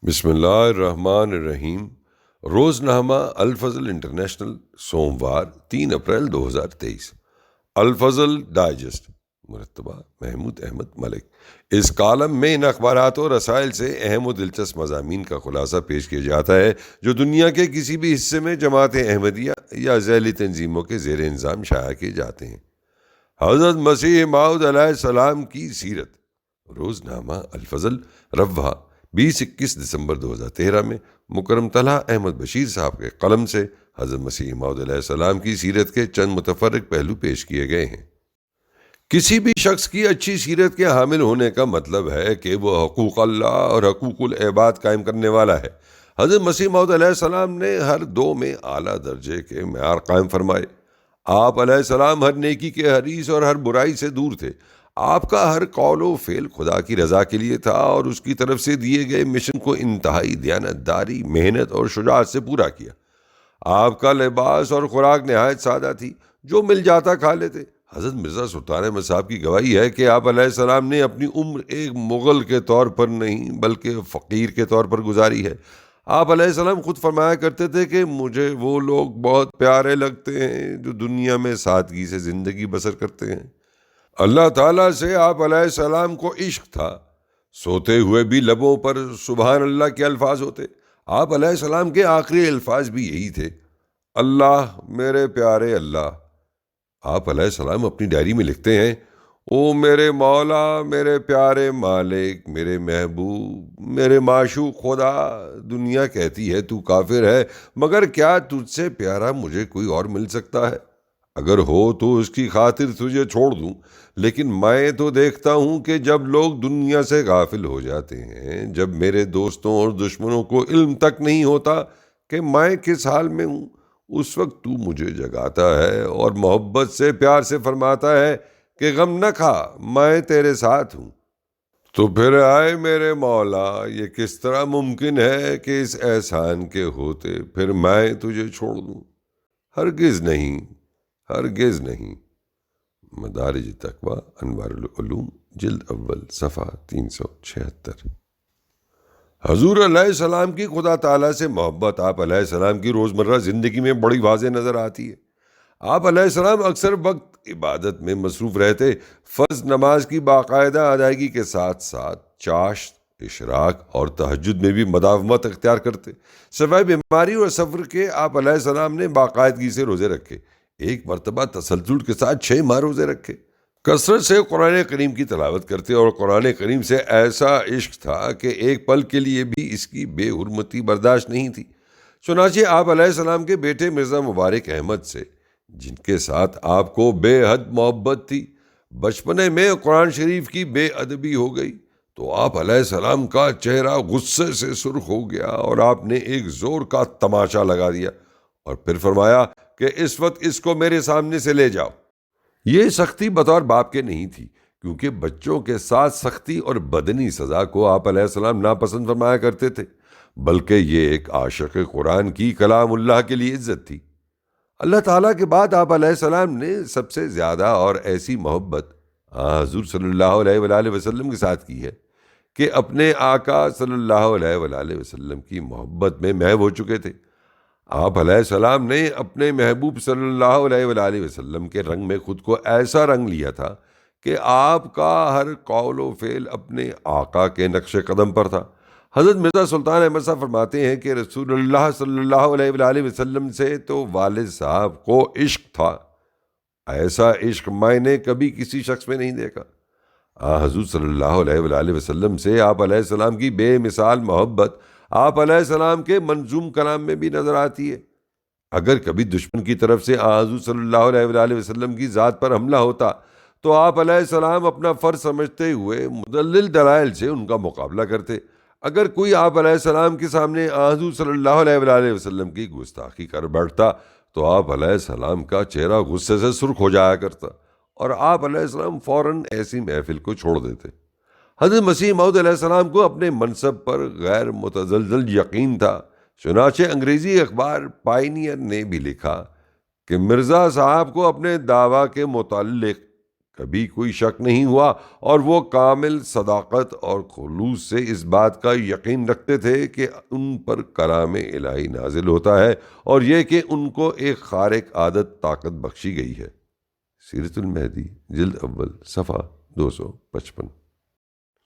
بسم اللہ الرحمن الرحیم۔ روزنامہ الفضل انٹرنیشنل، سوموار 3 اپریل 2023۔ الفضل ڈائجسٹ، مرتبہ محمود احمد ملک۔ اس کالم میں ان اخبارات و رسائل سے اہم و دلچسپ مضامین کا خلاصہ پیش کیا جاتا ہے جو دنیا کے کسی بھی حصے میں جماعت احمدیہ یا ذیلی تنظیموں کے زیر انظام شائع کیے جاتے ہیں۔ حضرت مسیح موعود علیہ السلام کی سیرت۔ روزنامہ الفضل، رواں 20-21 دسمبر 2013 میں مکرم طلحہ احمد بشیر صاحب کے قلم سے حضرت مسیح موعود علیہ السلام کی سیرت کے چند متفرق پہلو پیش کیے گئے ہیں۔ کسی بھی شخص کی اچھی سیرت کے حامل ہونے کا مطلب ہے کہ وہ حقوق اللہ اور حقوق العباد قائم کرنے والا ہے۔ حضرت مسیح موعود علیہ السلام نے ہر دو میں اعلیٰ درجے کے معیار قائم فرمائے۔ آپ علیہ السلام ہر نیکی کے حریص اور ہر برائی سے دور تھے۔ آپ کا ہر قول و فعل خدا کی رضا کے لیے تھا اور اس کی طرف سے دیے گئے مشن کو انتہائی دیانتداری، محنت اور شجاعت سے پورا کیا۔ آپ کا لباس اور خوراک نہایت سادہ تھی، جو مل جاتا کھا لیتے۔ حضرت مرزا سلطان احمد صاحب کی گواہی ہے کہ آپ علیہ السلام نے اپنی عمر ایک مغل کے طور پر نہیں بلکہ فقیر کے طور پر گزاری ہے۔ آپ علیہ السلام خود فرمایا کرتے تھے کہ مجھے وہ لوگ بہت پیارے لگتے ہیں جو دنیا میں سادگی سے زندگی بسر کرتے ہیں۔ اللہ تعالیٰ سے آپ علیہ السلام کو عشق تھا۔ سوتے ہوئے بھی لبوں پر سبحان اللہ کے الفاظ ہوتے۔ آپ علیہ السلام کے آخری الفاظ بھی یہی تھے، اللہ میرے پیارے اللہ۔ آپ علیہ السلام اپنی ڈائری میں لکھتے ہیں، او میرے مولا، میرے پیارے مالک، میرے محبوب، میرے معشوق خدا، دنیا کہتی ہے تو کافر ہے، مگر کیا تجھ سے پیارا مجھے کوئی اور مل سکتا ہے؟ اگر ہو تو اس کی خاطر تجھے چھوڑ دوں، لیکن میں تو دیکھتا ہوں کہ جب لوگ دنیا سے غافل ہو جاتے ہیں، جب میرے دوستوں اور دشمنوں کو علم تک نہیں ہوتا کہ میں کس حال میں ہوں، اس وقت تو مجھے جگاتا ہے اور محبت سے پیار سے فرماتا ہے کہ غم نہ کھا، میں تیرے ساتھ ہوں۔ تو پھر آئے میرے مولا، یہ کس طرح ممکن ہے کہ اس احسان کے ہوتے پھر میں تجھے چھوڑ دوں؟ ہرگز نہیں، ہرگز نہیں۔ مدارج تقویٰ، انوار العلوم، جلد اول، صفحہ 376۔ حضور علیہ السلام کی خدا تعالیٰ سے محبت آپ علیہ السلام کی روزمرہ زندگی میں بڑی واضح نظر آتی ہے۔ آپ علیہ السلام اکثر وقت عبادت میں مصروف رہتے۔ فرض نماز کی باقاعدہ ادائیگی کے ساتھ ساتھ چاشت، اشراق اور تہجد میں بھی مداومت اختیار کرتے۔ سوائے بیماری اور سفر کے آپ علیہ السلام نے باقاعدگی سے روزے رکھے۔ ایک مرتبہ تسلسل کے ساتھ 6 ماہ روزے رکھے۔ کثرت سے قرآن کریم کی تلاوت کرتے اور قرآن کریم سے ایسا عشق تھا کہ ایک پل کے لیے بھی اس کی بے حرمتی برداشت نہیں تھی۔ چنانچہ آپ علیہ السلام کے بیٹے مرزا مبارک احمد سے، جن کے ساتھ آپ کو بے حد محبت تھی، بچپنے میں قرآن شریف کی بے ادبی ہو گئی تو آپ علیہ السلام کا چہرہ غصے سے سرخ ہو گیا اور آپ نے ایک زور کا تماشا لگا دیا اور پھر فرمایا کہ اس وقت اس کو میرے سامنے سے لے جاؤ۔ یہ سختی بطور باپ کے نہیں تھی، کیونکہ بچوں کے ساتھ سختی اور بدنی سزا کو آپ علیہ السلام ناپسند فرمایا کرتے تھے، بلکہ یہ ایک عاشق قرآن کی کلام اللہ کے لیے عزت تھی۔ اللہ تعالیٰ کے بعد آپ علیہ السلام نے سب سے زیادہ اور ایسی محبت حضور صلی اللہ علیہ وآلہ وسلم کے ساتھ کی ہے کہ اپنے آقا صلی اللہ علیہ وآلہ وسلم کی محبت میں محو ہو چکے تھے۔ آپ علیہ السلام نے اپنے محبوب صلی اللہ علیہ وآلہ وسلم کے رنگ میں خود کو ایسا رنگ لیا تھا کہ آپ کا ہر قول و فعل اپنے آقا کے نقش قدم پر تھا۔ حضرت مرزا سلطان احمد صاحب فرماتے ہیں کہ رسول اللہ صلی اللہ علیہ وآلہ وسلم سے تو والد صاحب کو عشق تھا، ایسا عشق میں نے کبھی کسی شخص میں نہیں دیکھا۔ حضور صلی اللہ علیہ وآلہ وسلم سے آپ علیہ السلام کی بے مثال محبت آپ علیہ السلام کے منظوم کلام میں بھی نظر آتی ہے۔ اگر کبھی دشمن کی طرف سے حضور صلی اللہ علیہ وآلہ وسلم کی ذات پر حملہ ہوتا تو آپ علیہ السلام اپنا فرض سمجھتے ہوئے مدلل دلائل سے ان کا مقابلہ کرتے۔ اگر کوئی آپ علیہ السلام کے سامنے حضور صلی اللہ علیہ وآلہ وسلم کی گستاخی کر بیٹھتا تو آپ علیہ السلام کا چہرہ غصے سے سرخ ہو جایا کرتا اور آپ علیہ السلام فوراً ایسی محفل کو چھوڑ دیتے۔ حضرت مسیح موعود علیہ السلام کو اپنے منصب پر غیر متزلزل یقین تھا۔ چنانچہ انگریزی اخبار پائنیئر نے بھی لکھا کہ مرزا صاحب کو اپنے دعویٰ کے متعلق کبھی کوئی شک نہیں ہوا، اور وہ کامل صداقت اور خلوص سے اس بات کا یقین رکھتے تھے کہ ان پر کلام الہی نازل ہوتا ہے، اور یہ کہ ان کو ایک خارق عادت طاقت بخشی گئی ہے۔ سیرت المہدی جلد اول صفحہ 255۔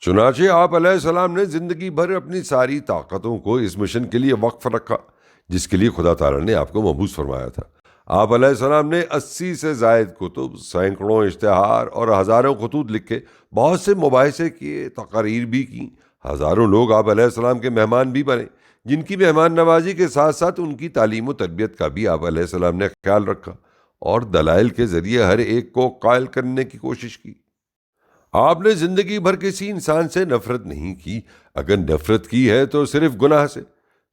چنانچہ آپ علیہ السلام نے زندگی بھر اپنی ساری طاقتوں کو اس مشن کے لیے وقف رکھا جس کے لیے خدا تعالیٰ نے آپ کو مبعوث فرمایا تھا۔ آپ علیہ السلام نے 80 سے زائد کتب، سینکڑوں اشتہار اور ہزاروں خطوط لکھے، بہت سے مباحثے کیے، تقاریر بھی کی۔ ہزاروں لوگ آپ علیہ السلام کے مہمان بھی بنے، جن کی مہمان نوازی کے ساتھ ساتھ ان کی تعلیم و تربیت کا بھی آپ علیہ السلام نے خیال رکھا، اور دلائل کے ذریعے ہر ایک کو قائل کرنے کی کوشش کی۔ آپ نے زندگی بھر کسی انسان سے نفرت نہیں کی، اگر نفرت کی ہے تو صرف گناہ سے۔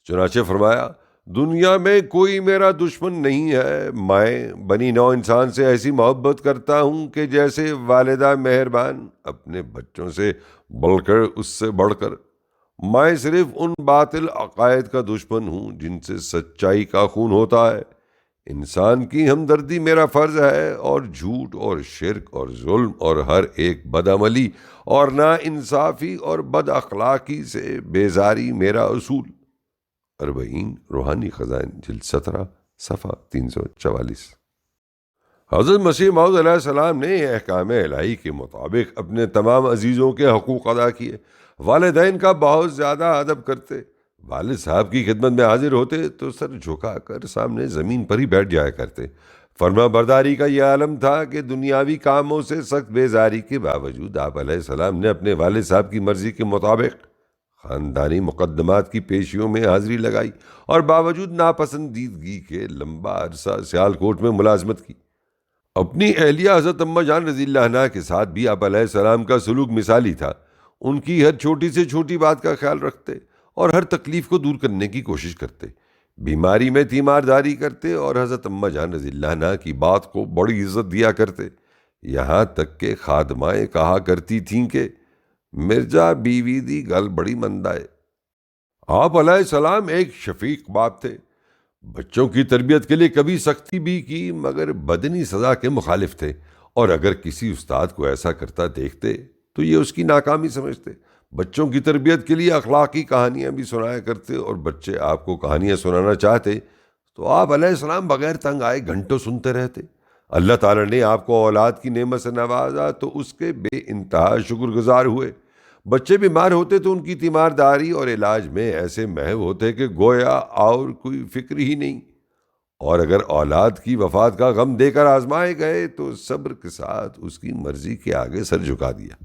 چنانچہ فرمایا، دنیا میں کوئی میرا دشمن نہیں ہے، میں بنی نوع انسان سے ایسی محبت کرتا ہوں کہ جیسے والدہ مہربان اپنے بچوں سے بڑھ کر اس سے بڑھ کر۔ میں صرف ان باطل عقائد کا دشمن ہوں جن سے سچائی کا خون ہوتا ہے۔ انسان کی ہمدردی میرا فرض ہے، اور جھوٹ اور شرک اور ظلم اور ہر ایک بدعملی اور نا انصافی اور بد اخلاقی سے بیزاری میرا اصول۔ 40 روحانی خزائن جلد 17 صفحہ 344۔ حضرت مسیح موعود علیہ السلام نے احکام الہی کے مطابق اپنے تمام عزیزوں کے حقوق ادا کیے، والدین کا بہت زیادہ ادب کرتے، والد صاحب کی خدمت میں حاضر ہوتے تو سر جھکا کر سامنے زمین پر ہی بیٹھ جایا کرتے۔ فرما برداری کا یہ عالم تھا کہ دنیاوی کاموں سے سخت بیزاری کے باوجود آپ علیہ السلام نے اپنے والد صاحب کی مرضی کے مطابق خاندانی مقدمات کی پیشیوں میں حاضری لگائی، اور باوجود ناپسندیدگی کے لمبا عرصہ سیالکوٹ میں ملازمت کی۔ اپنی اہلیہ حضرت اماں جان رضی اللہ عنہا کے ساتھ بھی آپ علیہ السلام کا سلوک مثالی تھا۔ ان کی ہر چھوٹی سے چھوٹی بات کا خیال رکھتے اور ہر تکلیف کو دور کرنے کی کوشش کرتے، بیماری میں تیمارداری کرتے اور حضرت اماں جان رضی اللہ عنہا کی بات کو بڑی عزت دیا کرتے، یہاں تک کہ خادمائیں کہا کرتی تھیں کہ مرزا بیوی دی گل بڑی مندہ ہے۔ آپ علیہ السلام ایک شفیق باپ تھے، بچوں کی تربیت کے لیے کبھی سختی بھی کی مگر بدنی سزا کے مخالف تھے، اور اگر کسی استاد کو ایسا کرتا دیکھتے تو یہ اس کی ناکامی سمجھتے۔ بچوں کی تربیت کے لیے اخلاقی کہانیاں بھی سنایا کرتے، اور بچے آپ کو کہانیاں سنانا چاہتے تو آپ علیہ السلام بغیر تنگ آئے گھنٹوں سنتے رہتے۔ اللہ تعالیٰ نے آپ کو اولاد کی نعمت سے نوازا تو اس کے بے انتہا شکر گزار ہوئے۔ بچے بیمار ہوتے تو ان کی تیمارداری اور علاج میں ایسے محو ہوتے کہ گویا اور کوئی فکر ہی نہیں، اور اگر اولاد کی وفات کا غم دے کر آزمائے گئے تو صبر کے ساتھ اس کی مرضی کے آگے سر جھکا دیا۔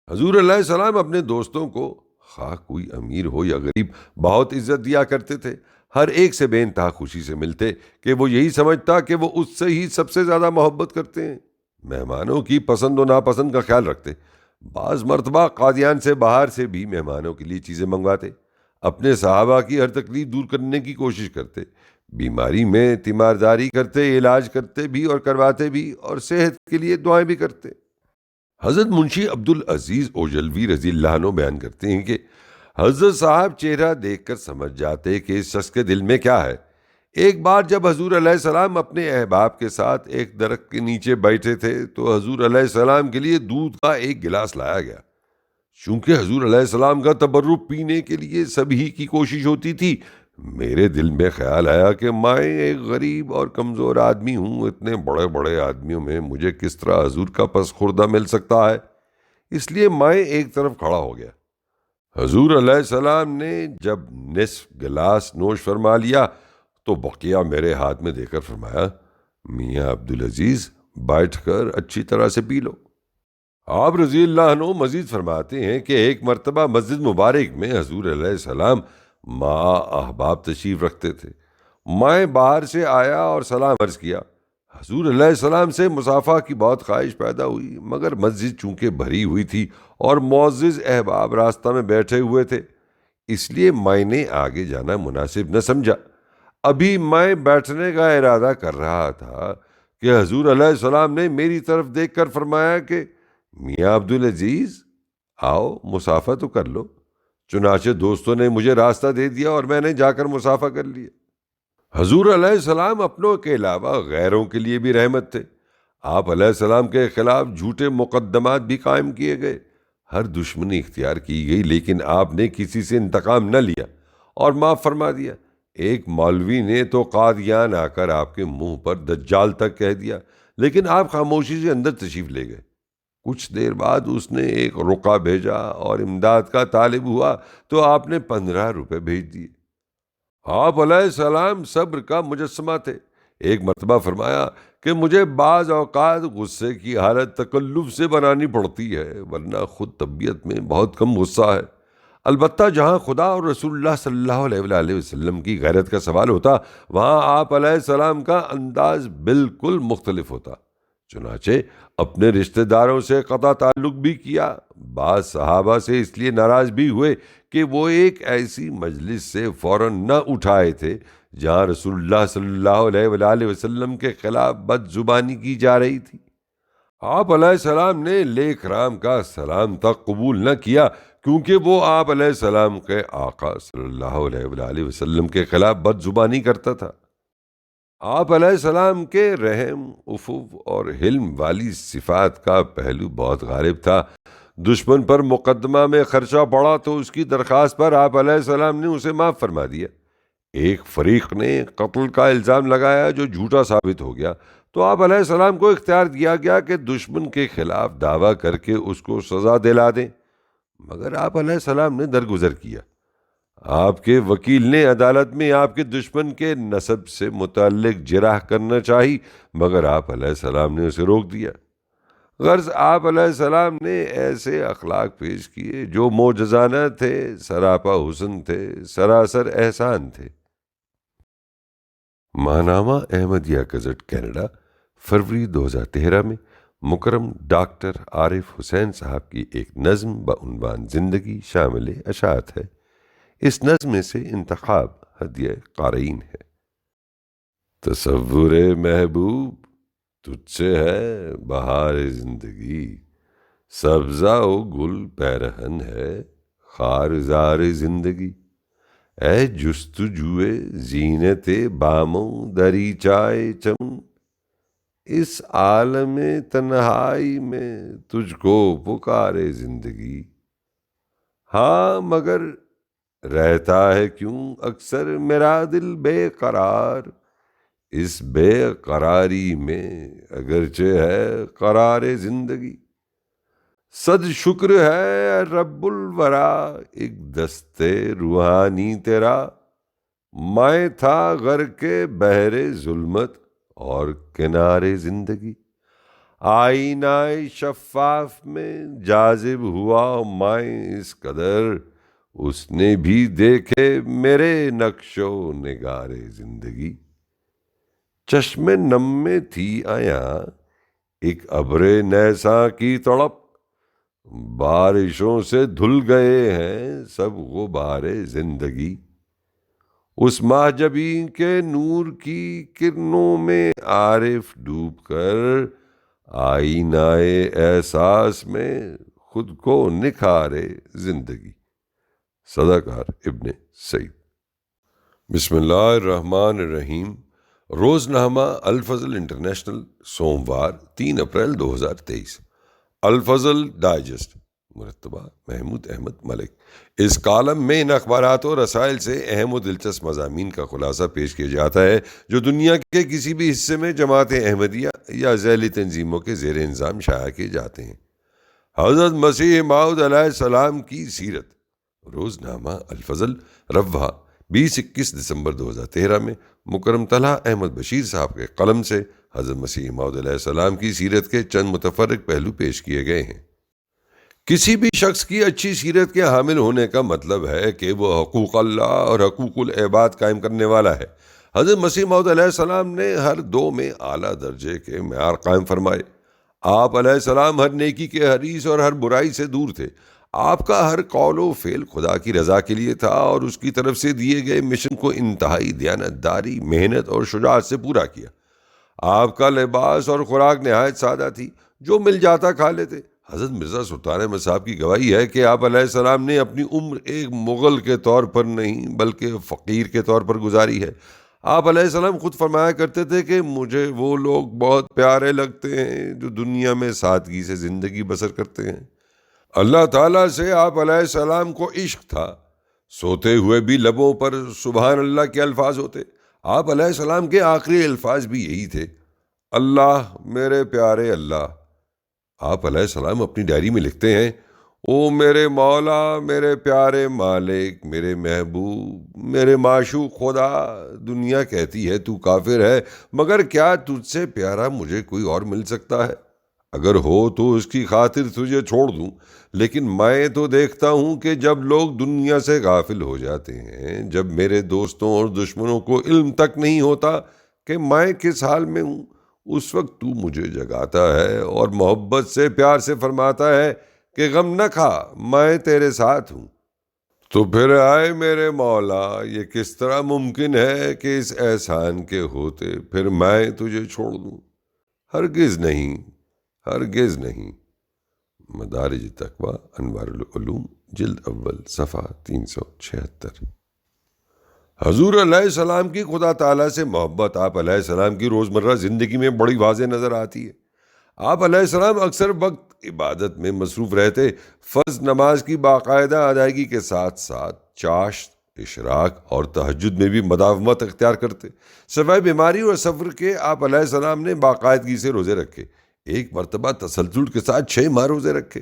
حضور علیہ السلام اپنے دوستوں کو، خواہ کوئی امیر ہو یا غریب، بہت عزت دیا کرتے تھے، ہر ایک سے بے انتہا خوشی سے ملتے کہ وہ یہی سمجھتا کہ وہ اس سے ہی سب سے زیادہ محبت کرتے ہیں۔ مہمانوں کی پسند و ناپسند کا خیال رکھتے، بعض مرتبہ قادیان سے باہر سے بھی مہمانوں کے لیے چیزیں منگواتے، اپنے صحابہ کی ہر تکلیف دور کرنے کی کوشش کرتے، بیماری میں تیمارداری کرتے، علاج کرتے بھی اور کرواتے بھی، اور صحت کے لیے دعائیں بھی کرتے۔ حضرت منشی عبدالعزیز اوجلوی رضی اللہ عنہ بیان کرتے ہیں کہ حضرت صاحب چہرہ دیکھ کر سمجھ جاتے کہ اس شخص کے دل میں کیا ہے۔ ایک بار جب حضور علیہ السلام اپنے احباب کے ساتھ ایک درخت کے نیچے بیٹھے تھے تو حضور علیہ السلام کے لیے دودھ کا ایک گلاس لایا گیا۔ چونکہ حضور علیہ السلام کا تبرک پینے کے لیے سبھی کی کوشش ہوتی تھی، میرے دل میں خیال آیا کہ میں ایک غریب اور کمزور آدمی ہوں، اتنے بڑے بڑے آدمیوں میں مجھے کس طرح حضور کا پس خوردہ مل سکتا ہے، اس لیے میں ایک طرف کھڑا ہو گیا۔ حضور علیہ السلام نے جب نصف گلاس نوش فرما لیا تو بقیہ میرے ہاتھ میں دے کر فرمایا، میاں عبدالعزیز بیٹھ کر اچھی طرح سے پی لو۔ آپ رضی اللہ عنہ مزید فرماتے ہیں کہ ایک مرتبہ مسجد مبارک میں حضور علیہ السلام مع احباب تشریف رکھتے تھے۔ میں باہر سے آیا اور سلام عرض کیا۔ حضور علیہ السلام سے مصافحہ کی بہت خواہش پیدا ہوئی، مگر مسجد چونکہ بھری ہوئی تھی اور معزز احباب راستہ میں بیٹھے ہوئے تھے، اس لیے میں نے آگے جانا مناسب نہ سمجھا۔ ابھی میں بیٹھنے کا ارادہ کر رہا تھا کہ حضور علیہ السلام نے میری طرف دیکھ کر فرمایا کہ میاں عبدالعزیز آؤ مصافحہ تو کر لو۔ چنانچہ دوستوں نے مجھے راستہ دے دیا اور میں نے جا کر مصافحہ کر لیا۔ حضور علیہ السلام اپنوں کے علاوہ غیروں کے لیے بھی رحمت تھے۔ آپ علیہ السلام کے خلاف جھوٹے مقدمات بھی قائم کیے گئے، ہر دشمنی اختیار کی گئی، لیکن آپ نے کسی سے انتقام نہ لیا اور معاف فرما دیا۔ ایک مولوی نے تو قادیان آ کر آپ کے منہ پر دجال تک کہہ دیا، لیکن آپ خاموشی سے اندر تشریف لے گئے۔ کچھ دیر بعد اس نے ایک رقعہ بھیجا اور امداد کا طالب ہوا تو آپ نے 15 روپے بھیج دیے۔ آپ علیہ السلام صبر کا مجسمہ تھے۔ ایک مرتبہ فرمایا کہ مجھے بعض اوقات غصے کی حالت تکلف سے بنانی پڑتی ہے، ورنہ خود طبیعت میں بہت کم غصہ ہے۔ البتہ جہاں خدا اور رسول اللہ صلی اللہ علیہ وآلہ وسلم کی غیرت کا سوال ہوتا، وہاں آپ علیہ السلام کا انداز بالکل مختلف ہوتا۔ چنانچہ اپنے رشتہ داروں سے قطع تعلق بھی کیا۔ بعض صحابہ سے اس لیے ناراض بھی ہوئے کہ وہ ایک ایسی مجلس سے فوراً نہ اٹھائے تھے جہاں رسول اللہ صلی اللہ علیہ وآلہ وسلم کے خلاف بد زبانی کی جا رہی تھی۔ آپ علیہ السلام نے لیک رام کا سلام تک قبول نہ کیا، کیونکہ وہ آپ علیہ السلام کے آقا صلی اللہ علیہ وآلہ وسلم کے خلاف بد زبانی کرتا تھا۔ آپ علیہ السلام کے رحم، عفو اور حلم والی صفات کا پہلو بہت غالب تھا۔ دشمن پر مقدمہ میں خرچہ پڑا تو اس کی درخواست پر آپ علیہ السلام نے اسے معاف فرما دیا۔ ایک فریق نے قتل کا الزام لگایا جو جھوٹا ثابت ہو گیا، تو آپ علیہ السلام کو اختیار دیا گیا کہ دشمن کے خلاف دعویٰ کر کے اس کو سزا دلا دیں، مگر آپ علیہ السلام نے درگزر کیا۔ آپ کے وکیل نے عدالت میں آپ کے دشمن کے نسب سے متعلق جرح کرنا چاہی، مگر آپ علیہ السلام نے اسے روک دیا۔ غرض آپ علیہ السلام نے ایسے اخلاق پیش کیے جو معجزانہ تھے، سراپا حسن تھے، سراسر احسان تھے۔ ماہنامہ احمدیہ گزٹ کینیڈا، فروری 2013 میں مکرم ڈاکٹر عارف حسین صاحب کی ایک نظم بعنوان زندگی شامل اشاعت ہے۔ اس نظم میں سے انتخاب ہدیہ قارئین ہے۔ تصور محبوب تجھ سے ہے بہار زندگی، سبزہ و گل پیرہن ہے خارزار زندگی۔ اے جستجوئے زینت باموں دریچائے چمن، اس عالم تنہائی میں تجھ کو پکارے زندگی۔ ہاں مگر رہتا ہے کیوں اکثر میرا دل بے قرار، اس بے قراری میں اگرچہ ہے قرار زندگی۔ صد شکر ہے رب الورا ایک دستے روحانی تیرا، میں تھا غرق بحر ظلمت اور کنارے زندگی۔ آئینہ شفاف میں جاذب ہوا میں اس قدر، اس نے بھی دیکھے میرے نقش و نگار زندگی۔ چشم نم میں تھی آیاں ایک ابر نیساں کی تڑپ، بارشوں سے دھل گئے ہیں سب غبار زندگی۔ اس ماہجبی کے نور کی کرنوں میں عارف ڈوب کر، آئینہ احساس میں خود کو نکھارے زندگی۔ صداقار ابن سعید۔ بسم اللہ الرحمن الرحیم۔ روزنامہ الفضل انٹرنیشنل، سوموار 3 اپریل 2023۔ الفضل ڈائجسٹ، مرتبہ محمود احمد ملک۔ اس کالم میں ان اخبارات و رسائل سے اہم و دلچسپ مضامین کا خلاصہ پیش کیا جاتا ہے جو دنیا کے کسی بھی حصے میں جماعت احمدیہ یا ذیلی تنظیموں کے زیر انظام شائع کیے جاتے ہیں۔ حضرت مسیح موعود علیہ السلام کی سیرت۔ روزنامہ الفضل، رواں 20-21 دسمبر 2013 میں مکرم طلحہ احمد بشیر صاحب کے قلم سے حضرت مسیح موعود علیہ السلام کی سیرت کے چند متفرق پہلو پیش کیے گئے ہیں۔ کسی بھی شخص کی اچھی سیرت کے حامل ہونے کا مطلب ہے کہ وہ حقوق اللہ اور حقوق العباد قائم کرنے والا ہے۔ حضرت مسیح موعود علیہ السلام نے ہر دو میں اعلیٰ درجے کے معیار قائم فرمائے۔ آپ علیہ السلام ہر نیکی کے حریص اور ہر برائی سے دور تھے۔ آپ کا ہر قول و فعل خدا کی رضا کے لیے تھا اور اس کی طرف سے دیے گئے مشن کو انتہائی دیانتداری، محنت اور شجاعت سے پورا کیا۔ آپ کا لباس اور خوراک نہایت سادہ تھی، جو مل جاتا کھا لیتے۔ حضرت مرزا سلطان احمد صاحب کی گواہی ہے کہ آپ علیہ السلام نے اپنی عمر ایک مغل کے طور پر نہیں بلکہ فقیر کے طور پر گزاری ہے۔ آپ علیہ السلام خود فرمایا کرتے تھے کہ مجھے وہ لوگ بہت پیارے لگتے ہیں جو دنیا میں سادگی سے زندگی بسر کرتے ہیں۔ اللہ تعالیٰ سے آپ علیہ السلام کو عشق تھا، سوتے ہوئے بھی لبوں پر سبحان اللہ کے الفاظ ہوتے۔ آپ علیہ السلام کے آخری الفاظ بھی یہی تھے، اللہ میرے پیارے اللہ۔ آپ علیہ السلام اپنی ڈائری میں لکھتے ہیں، او میرے مولا، میرے پیارے مالک، میرے محبوب، میرے معشوق خدا، دنیا کہتی ہے تو کافر ہے، مگر کیا تجھ سے پیارا مجھے کوئی اور مل سکتا ہے؟ اگر ہو تو اس کی خاطر تجھے چھوڑ دوں، لیکن میں تو دیکھتا ہوں کہ جب لوگ دنیا سے غافل ہو جاتے ہیں، جب میرے دوستوں اور دشمنوں کو علم تک نہیں ہوتا کہ میں کس حال میں ہوں، اس وقت تو مجھے جگاتا ہے اور محبت سے پیار سے فرماتا ہے کہ غم نہ کھا، میں تیرے ساتھ ہوں۔ تو پھر آئے میرے مولا، یہ کس طرح ممکن ہے کہ اس احسان کے ہوتے پھر میں تجھے چھوڑ دوں؟ ہرگز نہیں، ہرگز نہیں۔ مدارج تقویٰ، انوار العلوم، جلد اول، صفحہ 376۔ حضور علیہ السلام کی خدا تعالیٰ سے محبت آپ علیہ السلام کی روزمرہ زندگی میں بڑی واضح نظر آتی ہے۔ آپ علیہ السلام اکثر وقت عبادت میں مصروف رہتے، فرض نماز کی باقاعدہ ادائیگی کے ساتھ ساتھ چاشت، اشراق اور تہجد میں بھی مداومت اختیار کرتے۔ سوائے بیماری اور سفر کے آپ علیہ السلام نے باقاعدگی سے روزے رکھے، ایک مرتبہ تسلسل کے ساتھ 6 ماہ روزے رکھے۔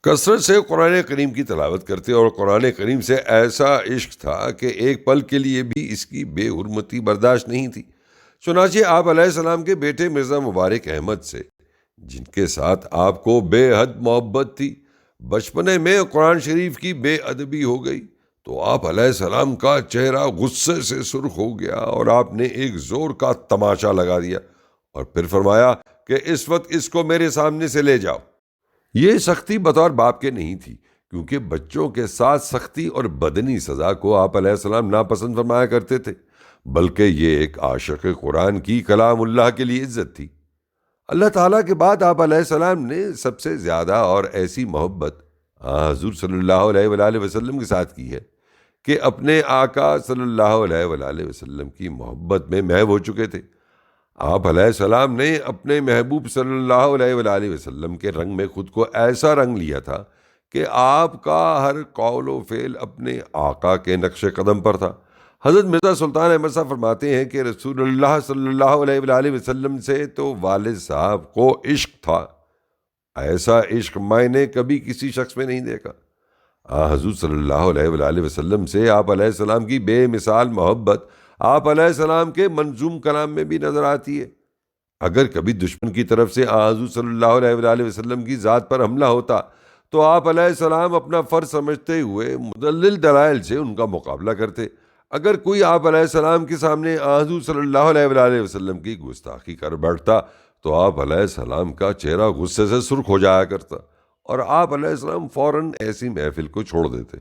کثرت سے قرآن کریم کی تلاوت کرتے اور قرآن کریم سے ایسا عشق تھا کہ ایک پل کے لیے بھی اس کی بے حرمتی برداشت نہیں تھی۔ چنانچہ آپ علیہ السلام کے بیٹے مرزا مبارک احمد سے، جن کے ساتھ آپ کو بے حد محبت تھی، بچپنے میں قرآن شریف کی بے ادبی ہو گئی تو آپ علیہ السلام کا چہرہ غصے سے سرخ ہو گیا اور آپ نے ایک زور کا تماشا لگا دیا اور پھر فرمایا کہ اس وقت اس کو میرے سامنے سے لے جاؤ۔ یہ سختی بطور باپ کے نہیں تھی، کیونکہ بچوں کے ساتھ سختی اور بدنی سزا کو آپ علیہ السلام ناپسند فرمایا کرتے تھے، بلکہ یہ ایک عاشق قرآن کی کلام اللہ کے لیے عزت تھی۔ اللہ تعالیٰ کے بعد آپ علیہ السلام نے سب سے زیادہ اور ایسی محبت حضور صلی اللہ علیہ وآلہ وسلم کے ساتھ کی ہے کہ اپنے آقا صلی اللہ علیہ وآلہ وسلم کی محبت میں محو ہو چکے تھے۔ آپ علیہ السلام نے اپنے محبوب صلی اللہ علیہ وآلہ وسلم کے رنگ میں خود کو ایسا رنگ لیا تھا کہ آپ کا ہر قول و فعل اپنے آقا کے نقش قدم پر تھا۔ حضرت مرزا سلطان احمد صاحب فرماتے ہیں کہ رسول اللہ صلی اللہ علیہ وآلہ وسلم سے تو والد صاحب کو عشق تھا، ایسا عشق میں نے کبھی کسی شخص میں نہیں دیکھا۔ حضور صلی اللہ علیہ وآلہ وسلم سے آپ علیہ السلام کی بے مثال محبت آپ علیہ السلام کے منظوم کلام میں بھی نظر آتی ہے۔ اگر کبھی دشمن کی طرف سے حضور صلی اللہ علیہ وآلہ وسلم کی ذات پر حملہ ہوتا تو آپ علیہ السلام اپنا فرض سمجھتے ہوئے مدلل دلائل سے ان کا مقابلہ کرتے۔ اگر کوئی آپ علیہ السلام کے سامنے حضور صلی اللہ علیہ وآلہ وسلم کی گستاخی کر بیٹھتا تو آپ علیہ السلام کا چہرہ غصے سے سرخ ہو جایا کرتا اور آپ علیہ السلام فوراً ایسی محفل کو چھوڑ دیتے۔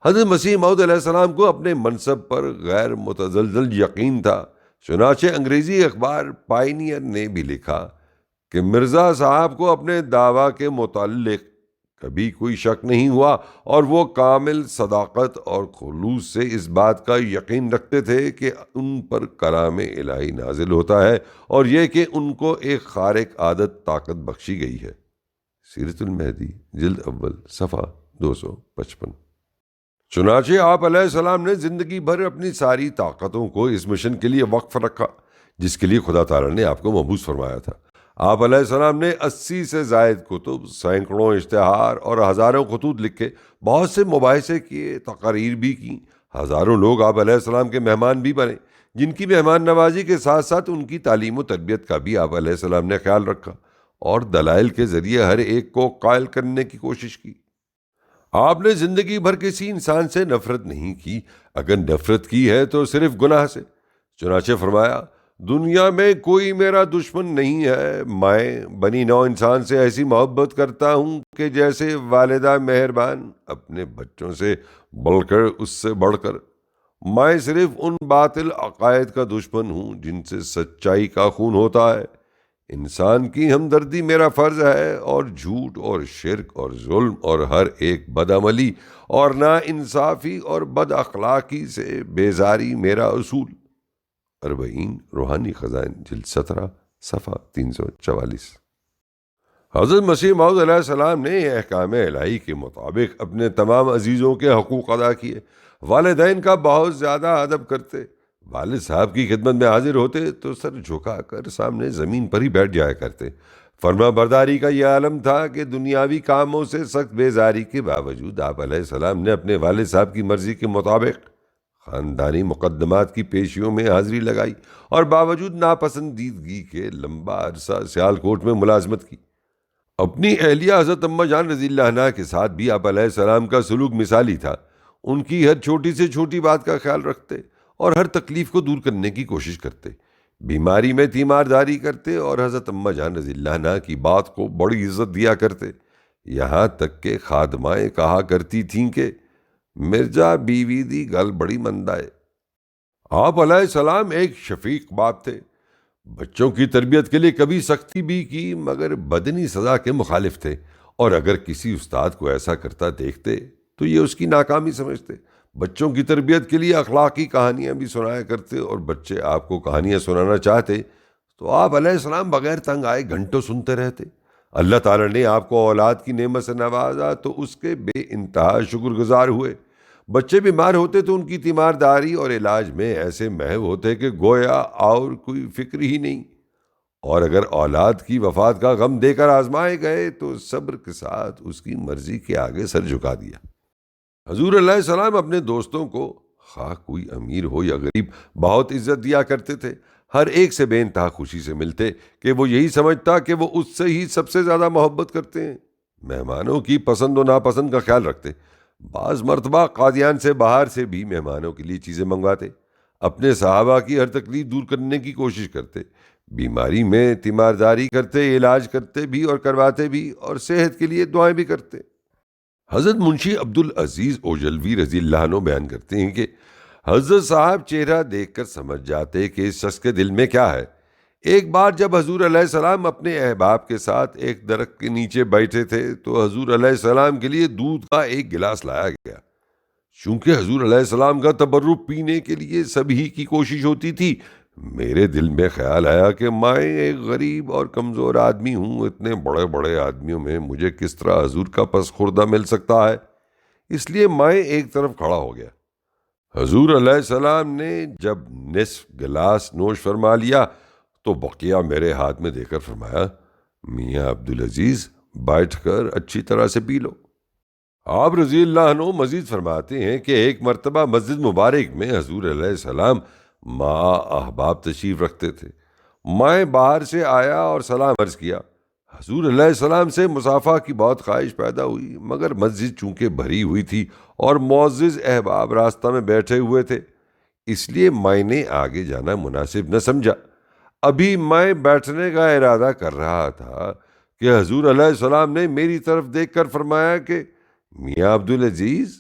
حضرت مسیح موعود علیہ السلام کو اپنے منصب پر غیر متزلزل یقین تھا، چنانچہ انگریزی اخبار پائنیئر نے بھی لکھا کہ مرزا صاحب کو اپنے دعویٰ کے متعلق کبھی کوئی شک نہیں ہوا اور وہ کامل صداقت اور خلوص سے اس بات کا یقین رکھتے تھے کہ ان پر کلام الہی نازل ہوتا ہے اور یہ کہ ان کو ایک خارق عادت طاقت بخشی گئی ہے۔ سیرت المہدی، جلد اول، صفحہ 255۔ چنانچہ آپ علیہ السلام نے زندگی بھر اپنی ساری طاقتوں کو اس مشن کے لیے وقف رکھا جس کے لیے خدا تعالیٰ نے آپ کو مبعوث فرمایا تھا۔ آپ علیہ السلام نے 80 سے زائد کتب، سینکڑوں اشتہار اور ہزاروں خطوط لکھے، بہت سے مباحثے کیے، تقاریر بھی کی۔ ہزاروں لوگ آپ علیہ السلام کے مہمان بھی بنے، جن کی مہمان نوازی کے ساتھ ساتھ ان کی تعلیم و تربیت کا بھی آپ علیہ السلام نے خیال رکھا اور دلائل کے ذریعے ہر ایک کو قائل کرنے کی کوشش کی۔ آپ نے زندگی بھر کسی انسان سے نفرت نہیں کی، اگر نفرت کی ہے تو صرف گناہ سے۔ چنانچہ فرمایا، دنیا میں کوئی میرا دشمن نہیں ہے، میں بنی نوع انسان سے ایسی محبت کرتا ہوں کہ جیسے والدہ مہربان اپنے بچوں سے بڑھ کر اس سے بڑھ کر۔ میں صرف ان باطل عقائد کا دشمن ہوں جن سے سچائی کا خون ہوتا ہے۔ انسان کی ہمدردی میرا فرض ہے اور جھوٹ اور شرک اور ظلم اور ہر ایک بدعملی اور نا انصافی اور بد اخلاقی سے بیزاری میرا اصول۔ 40 روحانی خزائن جلد 17 صفحہ 344۔ حضرت مسیح موعود علیہ السلام نے احکام الہی کے مطابق اپنے تمام عزیزوں کے حقوق ادا کیے۔ والدین کا بہت زیادہ ادب کرتے، والد صاحب کی خدمت میں حاضر ہوتے تو سر جھکا کر سامنے زمین پر ہی بیٹھ جایا کرتے۔ فرما برداری کا یہ عالم تھا کہ دنیاوی کاموں سے سخت بیزاری کے باوجود آپ علیہ السلام نے اپنے والد صاحب کی مرضی کے مطابق خاندانی مقدمات کی پیشیوں میں حاضری لگائی اور باوجود ناپسندیدگی کے لمبا عرصہ سیالکوٹ میں ملازمت کی۔ اپنی اہلیہ حضرت اماں جان رضی اللہ عنہا کے ساتھ بھی آپ علیہ السلام کا سلوک مثالی تھا۔ ان کی ہر چھوٹی سے چھوٹی بات کا خیال رکھتے اور ہر تکلیف کو دور کرنے کی کوشش کرتے، بیماری میں تیمارداری کرتے اور حضرت اماں جان رضی اللہ عنہا کی بات کو بڑی عزت دیا کرتے، یہاں تک کہ خادمائیں کہا کرتی تھیں کہ مرزا بیوی دی گل بڑی مندائے۔ آپ علیہ السلام ایک شفیق باپ تھے، بچوں کی تربیت کے لیے کبھی سختی بھی کی مگر بدنی سزا کے مخالف تھے، اور اگر کسی استاد کو ایسا کرتا دیکھتے تو یہ اس کی ناکامی سمجھتے۔ بچوں کی تربیت کے لیے اخلاقی کہانیاں بھی سنایا کرتے، اور بچے آپ کو کہانیاں سنانا چاہتے تو آپ علیہ السلام بغیر تنگ آئے گھنٹوں سنتے رہتے۔ اللہ تعالیٰ نے آپ کو اولاد کی نعمت سے نوازا تو اس کے بے انتہا شکر گزار ہوئے۔ بچے بیمار ہوتے تو ان کی تیمارداری اور علاج میں ایسے محو ہوتے کہ گویا اور کوئی فکر ہی نہیں، اور اگر اولاد کی وفات کا غم دے کر آزمائے گئے تو صبر کے ساتھ اس کی مرضی کے آگے سر جھکا دیا۔ حضور علیہ السلام اپنے دوستوں کو، خواہ کوئی امیر ہو یا غریب، بہت عزت دیا کرتے تھے۔ ہر ایک سے بے انتہا خوشی سے ملتے کہ وہ یہی سمجھتا کہ وہ اس سے ہی سب سے زیادہ محبت کرتے ہیں۔ مہمانوں کی پسند و ناپسند کا خیال رکھتے، بعض مرتبہ قادیان سے باہر سے بھی مہمانوں کے لیے چیزیں منگواتے، اپنے صحابہ کی ہر تکلیف دور کرنے کی کوشش کرتے، بیماری میں تیمارداری کرتے، علاج کرتے بھی اور کرواتے بھی، اور صحت کے لیے دعائیں بھی کرتے۔ حضرت منشی عبدالعزیز اوجلوی رضی اللہ عنہ بیان کرتے ہیں کہ حضرت صاحب چہرہ دیکھ کر سمجھ جاتے کہ اس شخص کے دل میں کیا ہے۔ ایک بار جب حضور علیہ السلام اپنے احباب کے ساتھ ایک درخت کے نیچے بیٹھے تھے تو حضور علیہ السلام کے لیے دودھ کا ایک گلاس لایا گیا۔ چونکہ حضور علیہ السلام کا تبرک پینے کے لیے سبھی کی کوشش ہوتی تھی، میرے دل میں خیال آیا کہ میں ایک غریب اور کمزور آدمی ہوں، اتنے بڑے بڑے آدمیوں میں مجھے کس طرح حضور کا پس خوردہ مل سکتا ہے، اس لیے میں ایک طرف کھڑا ہو گیا۔ حضور علیہ السلام نے جب نصف گلاس نوش فرما لیا تو بقیہ میرے ہاتھ میں دے کر فرمایا، میاں عبدالعزیز بیٹھ کر اچھی طرح سے پی لو۔ آپ رضی اللہ عنہ مزید فرماتے ہیں کہ ایک مرتبہ مسجد مبارک میں حضور علیہ السلام مع احباب تشریف رکھتے تھے۔ میں باہر سے آیا اور سلام عرض کیا۔ حضور علیہ السلام سے مصافحہ کی بہت خواہش پیدا ہوئی، مگر مسجد چونکہ بھری ہوئی تھی اور معزز احباب راستہ میں بیٹھے ہوئے تھے، اس لیے میں نے آگے جانا مناسب نہ سمجھا۔ ابھی میں بیٹھنے کا ارادہ کر رہا تھا کہ حضور علیہ السلام نے میری طرف دیکھ کر فرمایا کہ میاں عبدالعزیز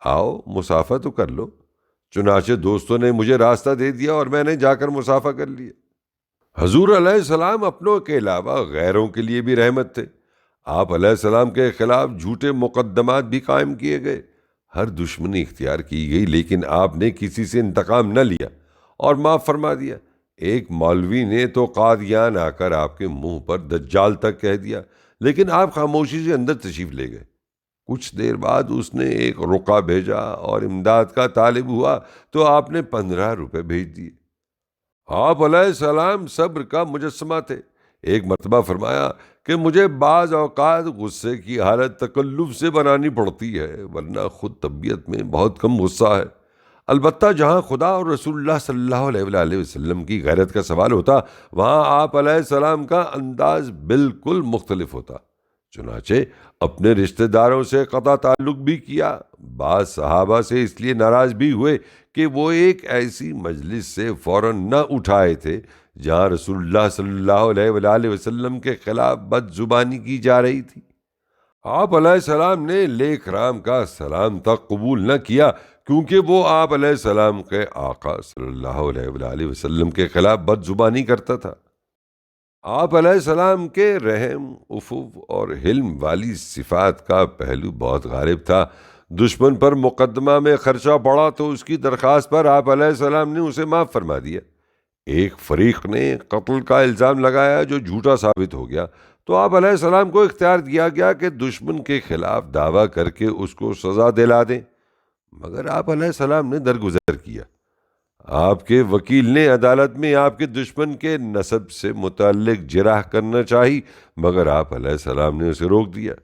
آؤ مصافحہ تو کر لو۔ چنانچہ دوستوں نے مجھے راستہ دے دیا اور میں نے جا کر مصافحہ کر لیا۔ حضور علیہ السلام اپنوں کے علاوہ غیروں کے لیے بھی رحمت تھے۔ آپ علیہ السلام کے خلاف جھوٹے مقدمات بھی قائم کیے گئے، ہر دشمنی اختیار کی گئی، لیکن آپ نے کسی سے انتقام نہ لیا اور معاف فرما دیا۔ ایک مولوی نے تو قادیان آ کر آپ کے منہ پر دجال تک کہہ دیا، لیکن آپ خاموشی سے اندر تشریف لے گئے۔ کچھ دیر بعد اس نے ایک رقعہ بھیجا اور امداد کا طالب ہوا تو آپ نے 15 روپے بھیج دیے۔ آپ علیہ السلام صبر کا مجسمہ تھے۔ ایک مرتبہ فرمایا کہ مجھے بعض اوقات غصے کی حالت تکلف سے بنانی پڑتی ہے، ورنہ خود طبیعت میں بہت کم غصہ ہے۔ البتہ جہاں خدا اور رسول اللہ صلی اللہ علیہ وآلہ وسلم کی غیرت کا سوال ہوتا، وہاں آپ علیہ السلام کا انداز بالکل مختلف ہوتا۔ چنانچہ اپنے رشتہ داروں سے قطع تعلق بھی کیا۔ بعض صحابہ سے اس لیے ناراض بھی ہوئے کہ وہ ایک ایسی مجلس سے فوراً نہ اٹھائے تھے جہاں رسول اللہ صلی اللہ علیہ وآلہ وسلم کے خلاف بد زبانی کی جا رہی تھی۔ آپ علیہ السلام نے لیک رام کا سلام تک قبول نہ کیا، کیونکہ وہ آپ علیہ السلام کے آقا صلی اللہ علیہ وآلہ وسلم کے خلاف بد زبانی کرتا تھا۔ آپ علیہ السلام کے رحم، عفو اور حلم والی صفات کا پہلو بہت غالب تھا۔ دشمن پر مقدمہ میں خرچہ پڑا تو اس کی درخواست پر آپ علیہ السلام نے اسے معاف فرما دیا۔ ایک فریق نے قتل کا الزام لگایا جو جھوٹا ثابت ہو گیا، تو آپ علیہ السلام کو اختیار دیا گیا کہ دشمن کے خلاف دعویٰ کر کے اس کو سزا دلا دیں، مگر آپ علیہ السلام نے درگزر کیا۔ آپ کے وکیل نے عدالت میں آپ کے دشمن کے نسب سے متعلق جرح کرنا چاہی، مگر آپ علیہ السلام نے اسے روک دیا۔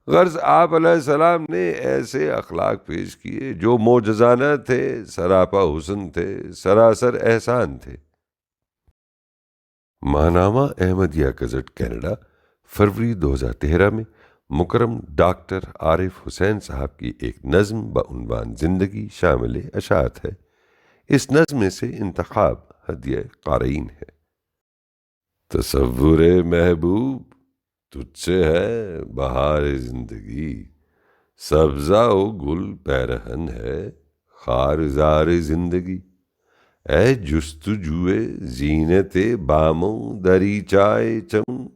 غرض آپ علیہ السلام نے ایسے اخلاق پیش کیے جو معجزانہ تھے، سراپا حسن تھے، سراسر احسان تھے۔ ماہنامہ احمدیہ گزٹ کینیڈا، فروری 2013 میں مکرم ڈاکٹر عارف حسین صاحب کی ایک نظم بعنوان زندگی شامل اشاعت ہے۔ اس نظم میں سے انتخاب ہدیہ قارئین ہے۔ تصور محبوب تجھ سے ہے بہار زندگی، سبزہ و گل پیرہن ہے خارزار زندگی، اے جستجوئے زینت باموں دریچائے چمن،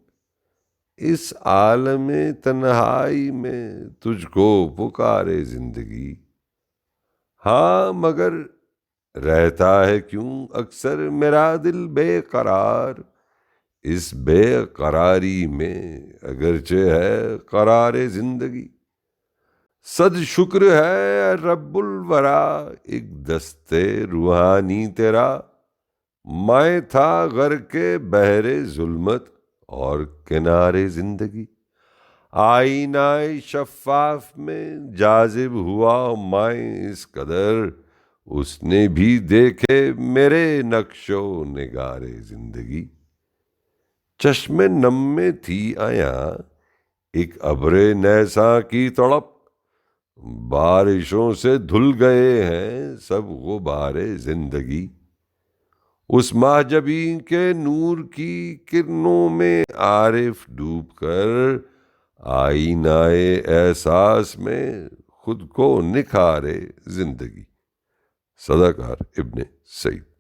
اس عالم تنہائی میں تجھ کو پکارے زندگی۔ ہاں مگر رہتا ہے کیوں اکثر میرا دل بے قرار، اس بے قراری میں اگرچہ ہے قرار زندگی۔ صد شکر ہے رب الورا ایک دستے روحانی تیرا، میں تھا غرق بحر ظلمت اور کنارے زندگی، آئینہ شفاف میں جاذب ہوا میں اس قدر، اس نے بھی دیکھے میرے نقش و نگار زندگی۔ چشم نم میں تھی آیاں ایک ابر نیساں کی تڑپ، بارشوں سے دھل گئے ہیں سب غبار زندگی، اس ماہجبی کے نور کی کرنوں میں عارف ڈوب کر، آئینہ احساس میں خود کو نکھارے زندگی۔ صداقار ابن سعید۔